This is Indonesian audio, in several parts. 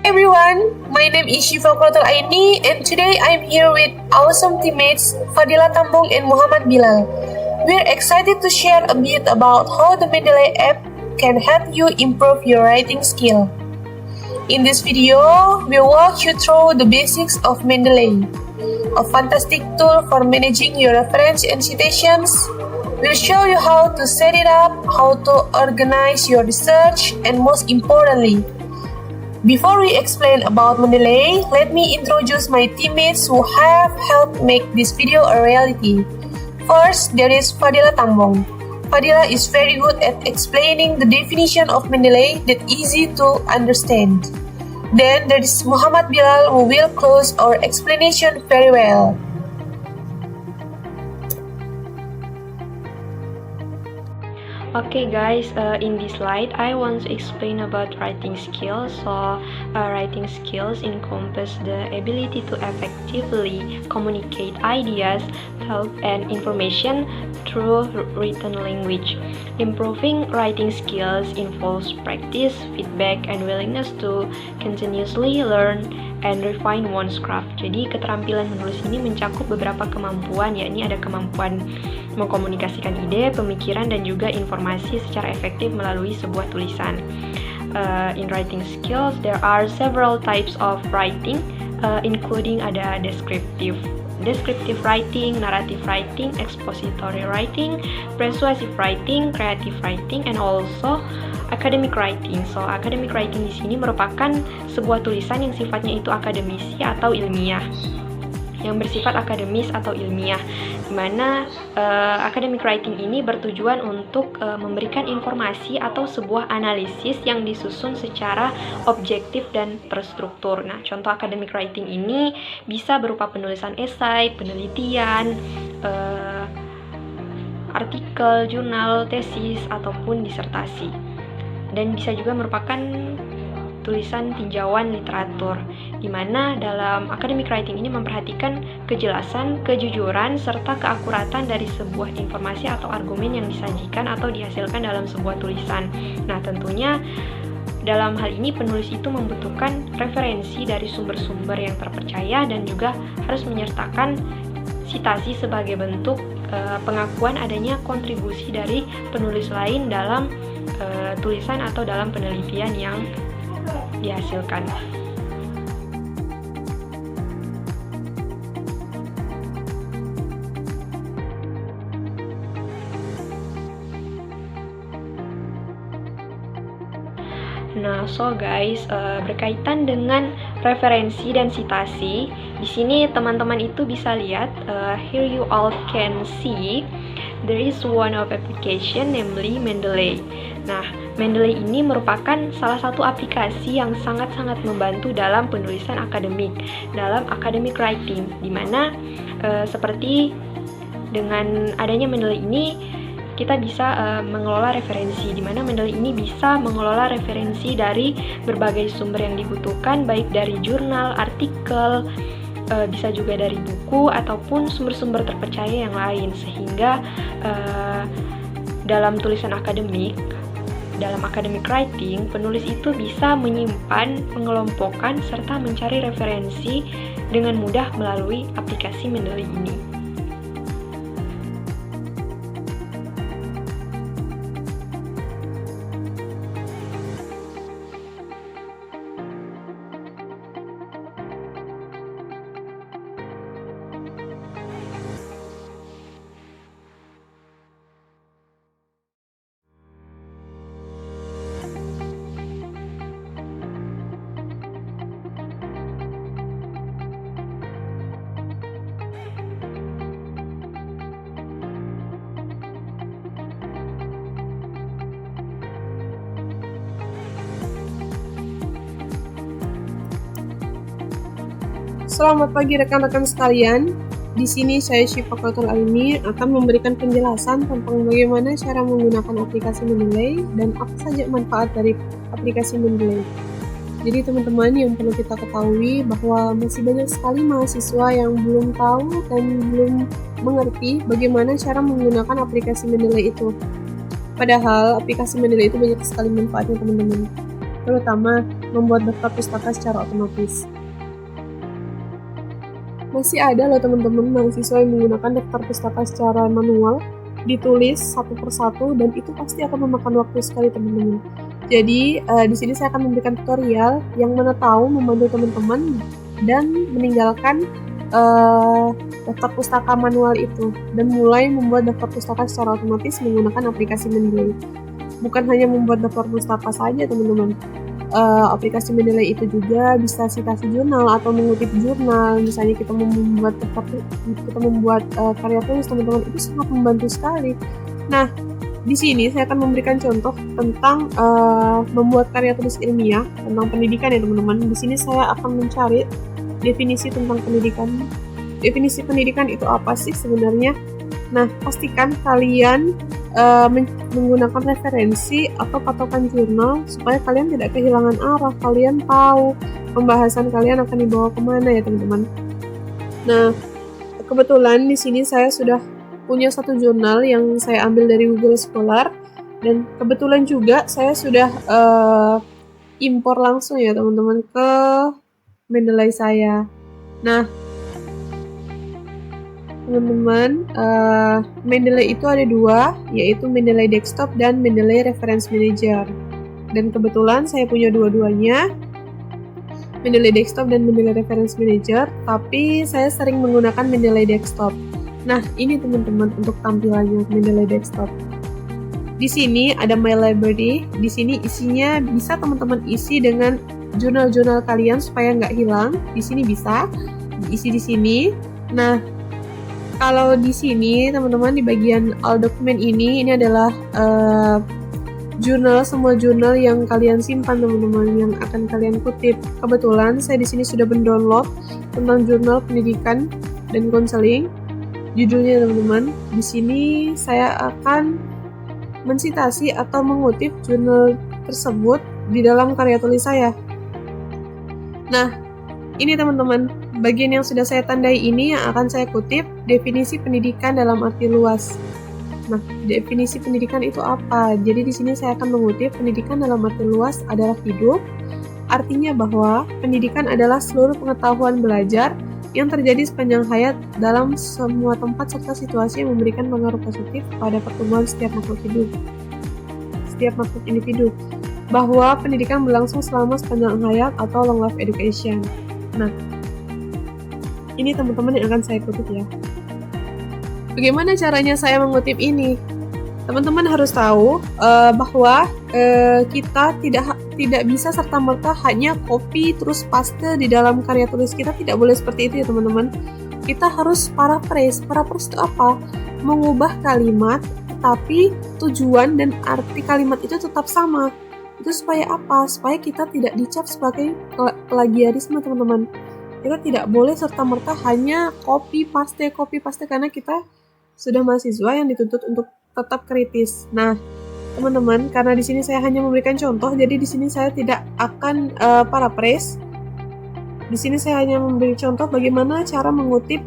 everyone, my name is Shifa Quratul Aini and today I'm here with awesome teammates Fadila Tambong and Muhammad Bilal. We're excited to share a bit about how the Mendeley app can help you improve your writing skill. In this video, we'll walk you through the basics of Mendeley, a fantastic tool for managing your reference and citations. We'll show you how to set it up, how to organize your research, and most importantly, before we explain about Mendeley, let me introduce my teammates who have helped make this video a reality. First, there is Fadila Tambong. Fadila is very good at explaining the definition of Mendeley that's easy to understand. Then there is Muhammad Bilal who will close our explanation very well. Okay guys, in this slide I want to explain about writing skills. So writing skills encompass the ability to effectively communicate ideas, thoughts, and information through written language. Improving writing skills involves practice, feedback, and willingness to continuously learn and refine one's craft. Jadi keterampilan menulis ini mencakup beberapa kemampuan, yakni ada kemampuan mengkomunikasikan ide, pemikiran, dan juga informasi secara efektif melalui sebuah tulisan. In writing skills, there are several types of writing, including ada descriptive writing, narrative writing, expository writing, persuasive writing, creative writing, and also academic writing. So, academic writing di sini merupakan sebuah tulisan yang sifatnya itu akademisi atau ilmiah, yang bersifat akademis atau ilmiah, di mana academic writing ini bertujuan untuk memberikan informasi atau sebuah analisis yang disusun secara objektif dan terstruktur. Nah, contoh academic writing ini bisa berupa penulisan esai, penelitian, artikel, jurnal, tesis, ataupun disertasi. Dan bisa juga merupakan tulisan tinjauan literatur, di mana dalam academic writing ini memperhatikan kejelasan, kejujuran, serta keakuratan dari sebuah informasi atau argumen yang disajikan atau dihasilkan dalam sebuah tulisan. Nah, tentunya dalam hal ini penulis itu membutuhkan referensi dari sumber-sumber yang terpercaya dan juga harus menyertakan citasi sebagai bentuk pengakuan adanya kontribusi dari penulis lain dalam tulisan atau dalam penelitian yang dihasilkan. Nah, so guys, berkaitan dengan referensi dan citasi, di sini teman-teman itu bisa lihat, here you all can see, there is one of application, namely Mendeley. Nah, Mendeley ini merupakan salah satu aplikasi yang sangat-sangat membantu dalam penulisan akademik, dalam academic writing, di mana seperti dengan adanya Mendeley ini kita bisa mengelola referensi, di mana Mendeley ini bisa mengelola referensi dari berbagai sumber yang dibutuhkan, baik dari jurnal, artikel, bisa juga dari buku ataupun sumber-sumber terpercaya yang lain, sehingga dalam tulisan akademik, dalam academic writing, penulis itu bisa menyimpan, mengelompokkan, serta mencari referensi dengan mudah melalui aplikasi Mendeley ini. Selamat pagi rekan-rekan sekalian. Di sini saya Shifa Quratul Aini akan memberikan penjelasan tentang bagaimana cara menggunakan aplikasi Mendeley dan apa saja manfaat dari aplikasi Mendeley. Jadi teman-teman, yang perlu kita ketahui bahwa masih banyak sekali mahasiswa yang belum tahu dan belum mengerti bagaimana cara menggunakan aplikasi Mendeley itu. Padahal aplikasi Mendeley itu banyak sekali manfaatnya teman-teman. terutama membuat daftar pustaka secara otomatis. Masih ada loh teman-teman mahasiswa yang menggunakan daftar pustaka secara manual, ditulis satu persatu, dan itu pasti akan memakan waktu sekali teman-teman. Jadi di sini saya akan memberikan tutorial yang mana tahu membantu teman-teman dan meninggalkan daftar pustaka manual itu dan mulai membuat daftar pustaka secara otomatis menggunakan aplikasi Mendeley. Bukan hanya membuat daftar pustaka saja teman-teman. Aplikasi Mendeley itu juga bisa citasi jurnal atau mengutip jurnal. Misalnya kita membuat karya tulis teman-teman, itu sangat membantu sekali. Nah, di sini saya akan memberikan contoh tentang membuat karya tulis ilmiah tentang pendidikan ya teman-teman. Di sini saya akan mencari definisi tentang pendidikan. Definisi pendidikan itu apa sih sebenarnya? Nah, pastikan kalian menggunakan referensi atau patokan jurnal supaya kalian tidak kehilangan arah, kalian tahu pembahasan kalian akan dibawa kemana ya teman-teman. Nah, kebetulan di sini saya sudah punya satu jurnal yang saya ambil dari Google Scholar, dan kebetulan juga saya sudah impor langsung ya teman-teman ke Mendeley saya. Nah, teman-teman, Mendeley itu ada dua, yaitu Mendeley Desktop dan Mendeley Reference Manager. Dan kebetulan saya punya dua-duanya, Mendeley Desktop dan Mendeley Reference Manager, tapi saya sering menggunakan Mendeley Desktop. Nah, ini teman-teman untuk tampilannya Mendeley Desktop. Di sini ada My Library, di sini isinya bisa teman-teman isi dengan jurnal-jurnal kalian supaya nggak hilang. Di sini bisa diisi di sini. Nah, kalau di sini teman-teman di bagian all dokumen ini adalah semua jurnal yang kalian simpan teman-teman, yang akan kalian kutip. Kebetulan saya di sini sudah mendownload tentang jurnal pendidikan dan konseling. Judulnya teman-teman, di sini saya akan mensitasi atau mengutip jurnal tersebut di dalam karya tulis saya. Nah, ini teman-teman, bagian yang sudah saya tandai ini yang akan saya kutip definisi pendidikan dalam arti luas. Nah, definisi pendidikan itu apa? Jadi di sini saya akan mengutip pendidikan dalam arti luas adalah hidup. Artinya bahwa pendidikan adalah seluruh pengetahuan belajar yang terjadi sepanjang hayat dalam semua tempat serta situasi yang memberikan pengaruh positif pada pertumbuhan setiap makhluk individu. Bahwa pendidikan berlangsung selama sepanjang hayat atau long life education. Nah, ini teman-teman yang akan saya kutip ya. Bagaimana caranya saya mengutip ini? Teman-teman harus tahu bahwa kita tidak bisa serta-merta hanya copy terus paste di dalam karya tulis kita. Tidak boleh seperti itu ya teman-teman. Kita harus paraphrase. Paraphrase itu apa? Mengubah kalimat, tapi tujuan dan arti kalimat itu tetap sama. Itu supaya apa? Supaya kita tidak dicap sebagai plagiarisme teman-teman. Kita tidak boleh serta-merta hanya copy paste karena kita sudah mahasiswa yang dituntut untuk tetap kritis. Nah, teman-teman, karena di sini saya hanya memberikan contoh, jadi di sini saya tidak akan paraphrase. Di sini saya hanya memberi contoh bagaimana cara mengutip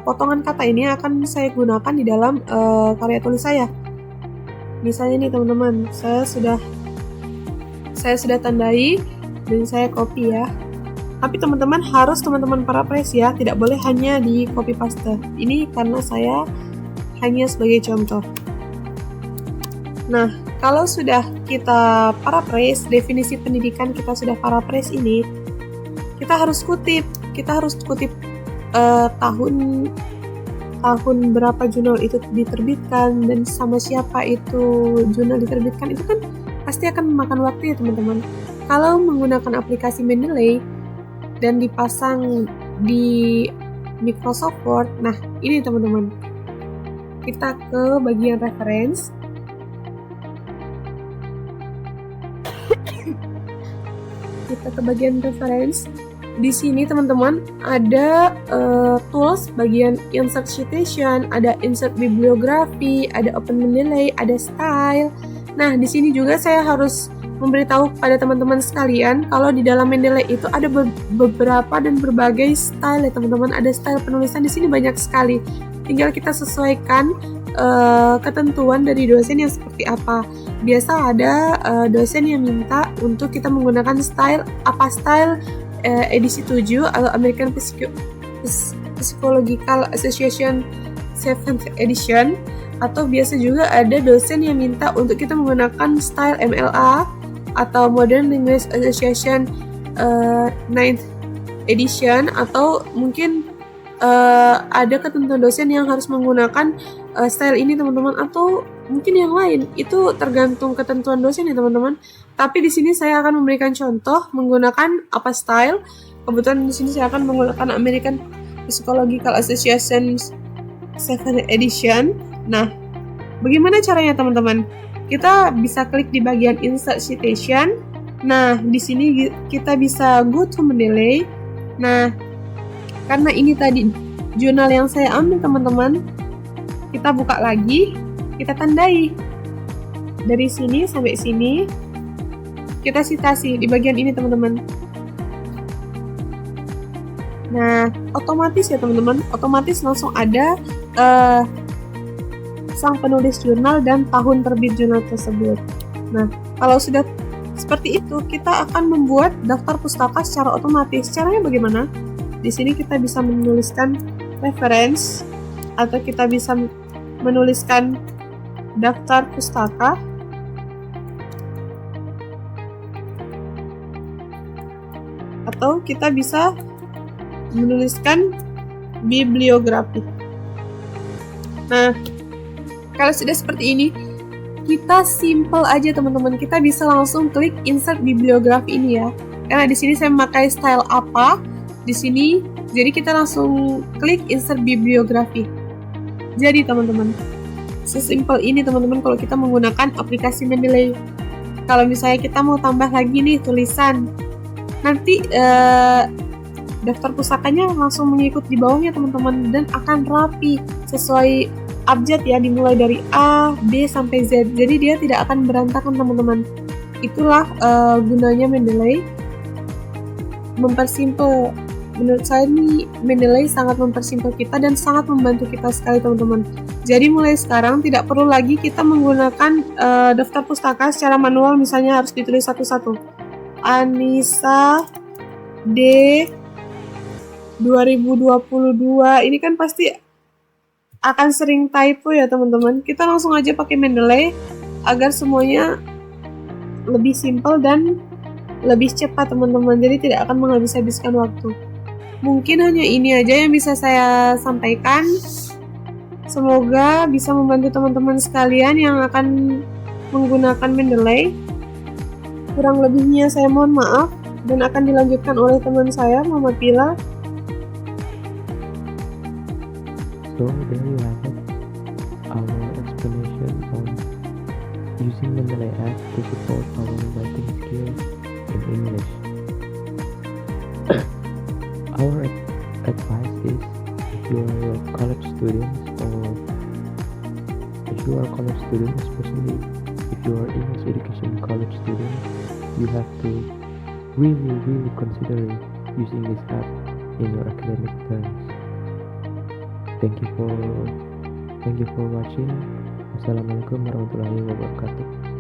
potongan kata ini akan saya gunakan di dalam karya tulis saya. Misalnya nih teman-teman, saya sudah tandai dan saya copy ya. Tapi teman-teman harus paraphrase ya, tidak boleh hanya di copy paste. Ini karena saya hanya sebagai contoh. Nah, kalau sudah kita paraphrase, definisi pendidikan kita sudah paraphrase ini, kita harus kutip tahun berapa jurnal itu diterbitkan dan sama siapa itu jurnal diterbitkan, itu kan pasti akan memakan waktu ya teman-teman. Kalau menggunakan aplikasi Mendeley dan dipasang di Microsoft Word, nah ini teman-teman, kita ke bagian reference. Kita ke bagian reference. Di sini teman-teman ada tools bagian insert citation, ada insert bibliografi, ada open Mendeley, ada style. Nah, di sini juga saya harus memberitahu pada teman-teman sekalian kalau di dalam Mendeley itu ada beberapa dan berbagai style ya teman-teman. Ada style penulisan di sini banyak sekali. Tinggal kita sesuaikan ketentuan dari dosen yang seperti apa. biasa ada dosen yang minta untuk kita menggunakan style edisi 7 atau American Psychological Association 7th edition, atau biasa juga ada dosen yang minta untuk kita menggunakan style MLA atau Modern Language Association 9th edition, atau mungkin ada ketentuan dosen yang harus menggunakan style ini teman-teman, atau mungkin yang lain. Itu tergantung ketentuan dosen ya teman-teman. Tapi di sini saya akan memberikan contoh menggunakan apa style. Kebetulan di sini saya akan menggunakan American Psychological Association 7th edition. Nah, bagaimana caranya teman-teman? Kita bisa klik di bagian Insert Citation. Nah, di sini kita bisa go to Mendeley. Nah, karena ini tadi jurnal yang saya ambil teman-teman, kita buka lagi, kita tandai. Dari sini sampai sini, kita citasi di bagian ini teman-teman. Nah, otomatis ya teman-teman, otomatis langsung ada sang penulis jurnal dan tahun terbit jurnal tersebut. Nah, kalau sudah seperti itu, kita akan membuat daftar pustaka secara otomatis. Caranya bagaimana? Di sini kita bisa menuliskan reference, atau kita bisa menuliskan daftar pustaka, atau kita bisa menuliskan bibliografi. Nah, kalau sudah seperti ini, kita simple aja teman-teman. Kita bisa langsung klik insert bibliografi ini ya. Karena di sini saya memakai style apa di sini, jadi kita langsung klik insert bibliografi. Jadi teman-teman, sesimpel ini teman-teman kalau kita menggunakan aplikasi Mendeley. Kalau misalnya kita mau tambah lagi nih tulisan, nanti daftar pustakanya langsung mengikut di bawahnya teman-teman, dan akan rapi sesuai abjad ya, dimulai dari A, B sampai Z. Jadi dia tidak akan berantakan teman-teman. Itulah gunanya Mendeley, mempersimpel. Menurut saya nih Mendeley sangat mempersimpel kita dan sangat membantu kita sekali teman-teman. Jadi mulai sekarang tidak perlu lagi kita menggunakan daftar pustaka secara manual, misalnya harus ditulis satu-satu. Anissa D 2022, ini kan pasti akan sering typo ya teman-teman. Kita langsung aja pakai Mendeley agar semuanya lebih simpel dan lebih cepat teman-teman. Jadi tidak akan menghabis-habiskan waktu. Mungkin hanya ini aja yang bisa saya sampaikan. Semoga bisa membantu teman-teman sekalian yang akan menggunakan Mendeley. Kurang lebihnya saya mohon maaf, dan akan dilanjutkan oleh teman saya, Muhammad Bilal. So there you have it, our explanation on using Mendeley app to support our writing skills in English. Our advice is, if you are college students, especially if you are English education college student, you have to really consider using this app in your academic terms. Thank you for watching. Wassalamualaikum warahmatullahi wabarakatuh.